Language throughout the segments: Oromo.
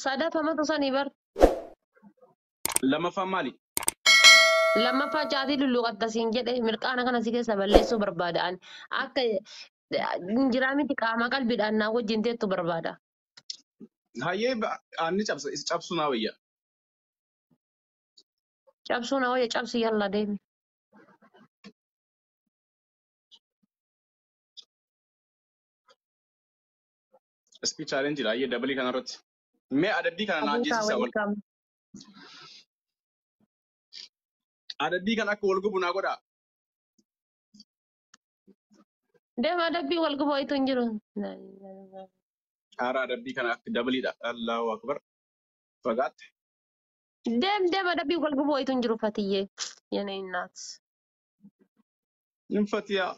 Sada famatu sani bar. Lama famali. Lama facaatii lulluqatta siin jedhe mirqaana kana si keessa balleessuu barbaada'an. Akka injiraa miti qaama qalbiidhaan naa wajjin teettu barbaada. Hayyee aanni cabsa is cabsu naa wayya. Cabsuu na wayya cabsi yalla deemi. Ispii chaalenjiidha hayyee dabalii kanarratti. Mee adabbii kana naan Abuutaa jeesisaa wal. welcome. Adabbii kana akka wal gubu naa godhaa. Deema dabbii wal guboo itu hin jiru. Haara adabbii kana akka dabaliidha. Allahu akbar. Fagaatte. Deema dabbii wal guboo itu hin jiru fatiyyee. Yana innaat. Infatiyaa.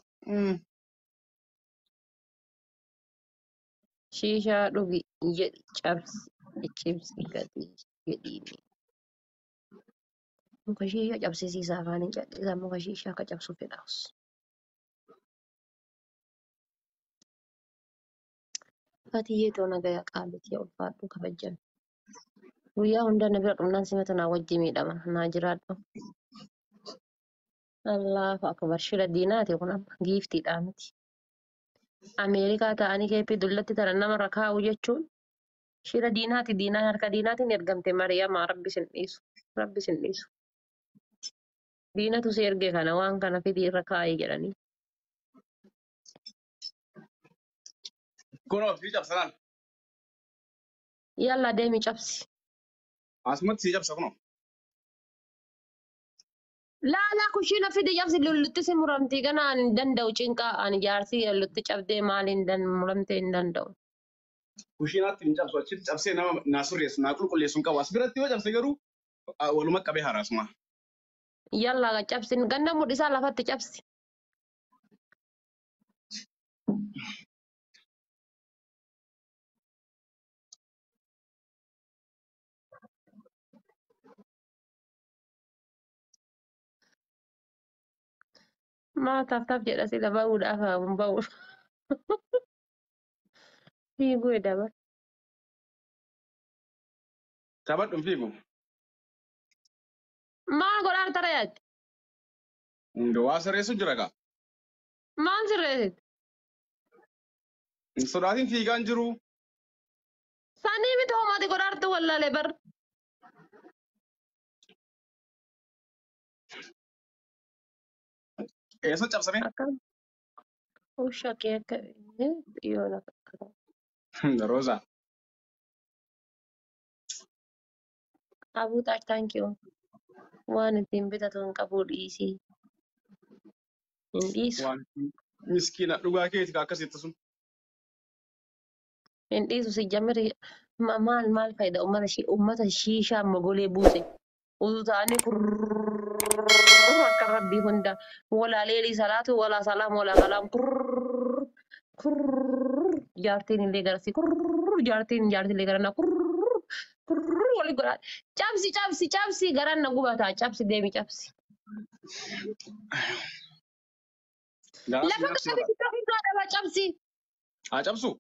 Shishaa dhugi jedhi cabsi cibsi gadi jedhiini. Muka shishaa cabsisiisaa afaaniin callisaa muka shishaa akka cabsu fedhaas. Fatiyyee toona gayaa qaalitti yaa ulfaadhu kabajjame. Guyyaa hunda na bira dhumnaan simata naa wajji miidhama naa jiraadhu. Allahu akbar shira diinaati kun amma giiftiidhaa miti. Ameerikaa ta'anii keeppii dullatti tana namarra kaa'u jechuun shira diinaati diinaan harka diinaatiin ergamte Mariyamaa rabbi sin dhiisu. Rabbi sin dhiisu. Diinatu si erge kana waan kana fidii irra kaa'ee jedhanii. Kun ofii cabsanaan. Yalla deemi cabsi. Asumatti sii cabsa kunoo. Laalaa kushina fidi cabsi lullutti si muramti ganaan hin danda'u cinqaa ani jaarsii lullutti cabdee maaliin muramtee hin danda'u. Kushiinaatti hin cabsu achitti cabsee nama naa surreessu naa qulqulleessu hin qabu. As biratti yoo cabse garuu waluma qabee haraasuma. Yalla cabsin ganna mudhisaa lafatti cabsi. Maa taf jedha sila ba'uudhaaf hin ba'u. Fiiguu dabar. Taphadhu hin fiigu. Maal godhaan tara yaadde? Waa sirreessu jira kaa. Maal sirreessit? Sodaatiin fiigaan jiru. Sanii miti homaati godhaartu wallaalee bar. Eessa cabsame? Akkam. Usha kee akka yoo lafa akkata. Roosa. Abuu thank you. Waan ittiin bitatu hin qabu dhiisii. Hin dhiisu. Waan miskiina dhugaa keeti kaa akkasitti sun. Hin dhiisu si jammiri maal fayyada uummata shiishaa mogolee buuse. Utuu ta'anii akka rabbii hunda walaa leelii salaatu walaa salaam walaa kalaam jaartiin illee garasi jaartiin illee garanna wali godhaa cabsi garanna gubataa cabsi deemi cabsi. Lafa qabitti tokko daba cabsi. Haa cabsu.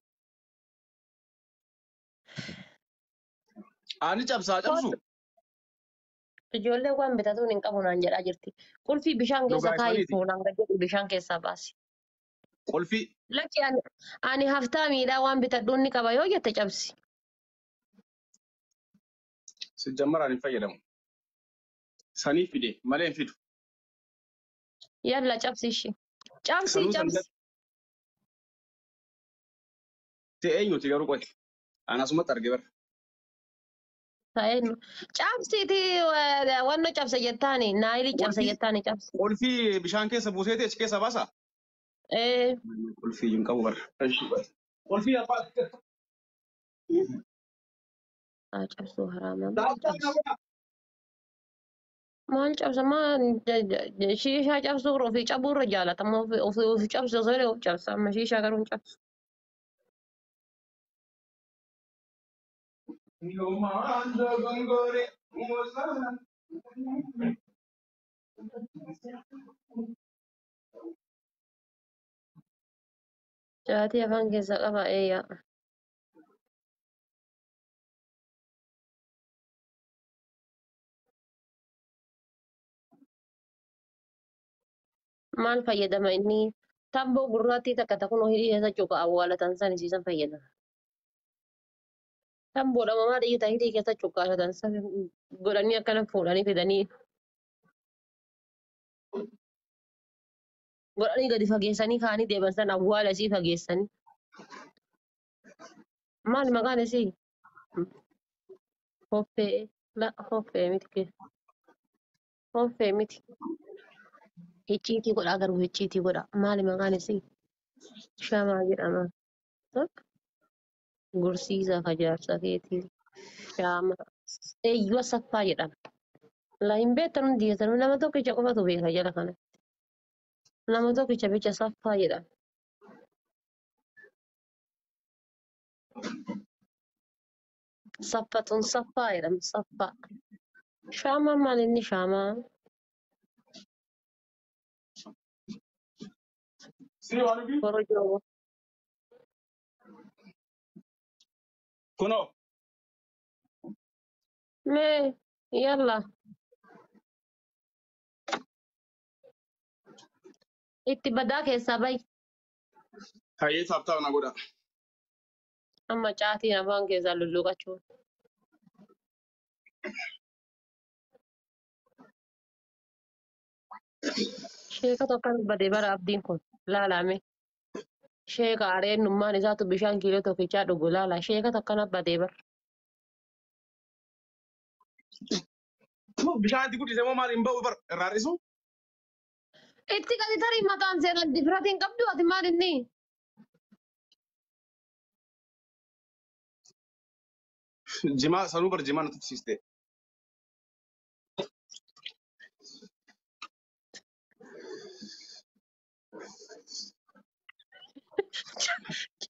Ani cabsa haa cabsu. Ijoollee waan bitatuun hin qabu naan jedhaa jirti. Qulfii bishaan keessa kaayii fuunaan gadi bishaan keessaa baasi. Qulfii. Lakki ani haftaa miidhaa waan bitadhuun ni qaba yoo jette cabsi. Sijjammaraan hin fayyadamu. Saniif fide malee hin fidu. Yalla cabsi ishee. Cabsi. Ta'e eenyuti garuu qote. Ani asumatti arge bara. Ta'eenyu. Cabsiiti wanno cabsa jettaani naayilii cabsa jettaani cabsi. Qulfii bishaan keessa buuseeti achi keessa baasa. Qulfii hin qabu bara. Qulfii abbaa. Cabsuu haraama. Maal cabsa shiishaa cabsuu ofii cabuu irra jaalatama ofii cabsu osoo of cabsa amma shiishaa garuu hin cabsu. Jaatii afaan keessa qaba eeyyaa. maal fayyadama inni tamboo gurraattii takka takun hidhii keessa cuqa awwaalatan san isiisan fayyadama. Tamboodha mamaa dhiita hidhii keessa cuqqaalatan san godhanii akkana fuudhanii fidanii godhanii gadi fageessanii kaanii deeman san awwaala isii fageessanii. Maal maqaan isii? Hoffee. La hoffee miti. Hoffee miti. Icciitii godha garuu icciitii godha. Maali maqaan isii? Shamaa jedhama. Gursiisa fajaarsa keetii. Shamaa. Eeyyuu Asaffaa jedhama. La hin beektan hundi keessanuu nama tokkicha qofatu beeka jala kana. Nama tokkicha bicha Asaffaa jedhama. Saffatuun Saffaa jedhama. Saffaa. Shaamaan maal inni shaamaa? Korojoo. Kuno. Mee yalla. Itti badaa keessaa bahi. Hayyee taaptaa na godha. Amma caatiin afaan keessaa lulluqachuun. Sheeka tokko badee bara abdiin kun laalame. Sheeka areennummaan isaatu bishaan kiiloo tokkichaa dhugu laala. Sheeka tokko badee bara. Bishaan itti guddisee moo maal hin ba'u bar irraa dhiisu? Itti gadi tarii mataan seenaa difiratiin qabdu ati maal inni? Jimaa sanuu bar jimaa na tuqsiiste.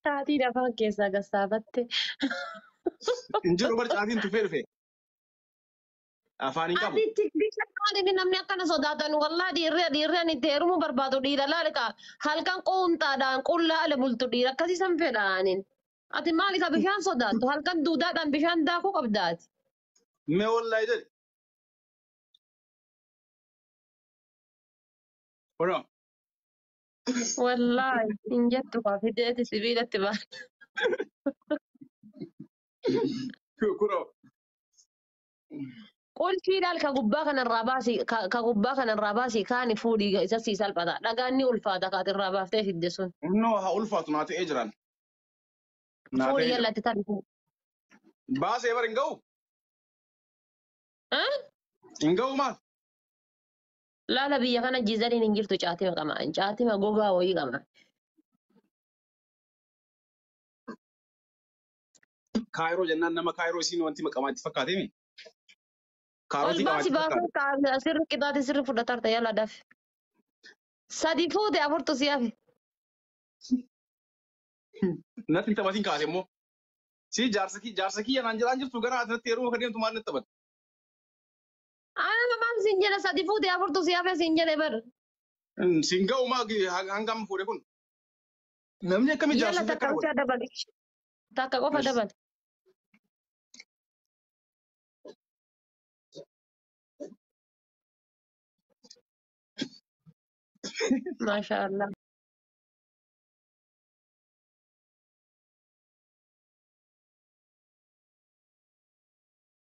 Caatiin afaan keessaa gassaafatte. Injiru bar caatiin tufee dhufe. Afaan hin qabu. Ati bishaan maal inni namni akkana sodaatan wallaa dhiirreen itti heerumuu barbaadu dhiira laaliqa halkan quunxaadhaan qullaa ala bultu dhiira akkasiisan fedhaanin. Ati maal isa bishaan sodaattu halkan duudaadhaan bishaan daakuu qabdaati. Mee wallahi jedhe. Kuno. Wallaahi hin jettu kaa fideeti sibiilatti baala. Kuno. Qulfiidhaan ka gubbaa kanarraa baasi kaani fuudhii isa sii salphata. Dhagaan ni ulfaata kaatirraa baaftee fidde sun. Innoo haa ulfaatu naa ta'ee jiran. Fuudhii yallatti tabifu. Baasee bar hin ga'u? Hin ga'u maal? Laala biyya kana jiizaniin hin jirtu caatima qaba. Caatima gogaa wayii qaba. Kaayiroo jennaan nama kaayiroo isiin wanti maqamaa itti fakkaatemi. Ol baasi baasuu sirri qixaati sirri fudhatarta yalla dafi. Sadi fuute afurtu si hafe. Natti hin taphatiin kaase immoo. Si jaarsa kiyya naan jedhaan jirtu gara ati natti heeruma kan deemtu maal natti taphata? Ana maal siin jedha sadi fuute afurtu si hafe siin jedhe bar. Siin ga'u maa hangam fuudhe kun? Namni akkamii Yalla jaarsa takka qofa dabali. Takka qofa dabali. Masha Allah.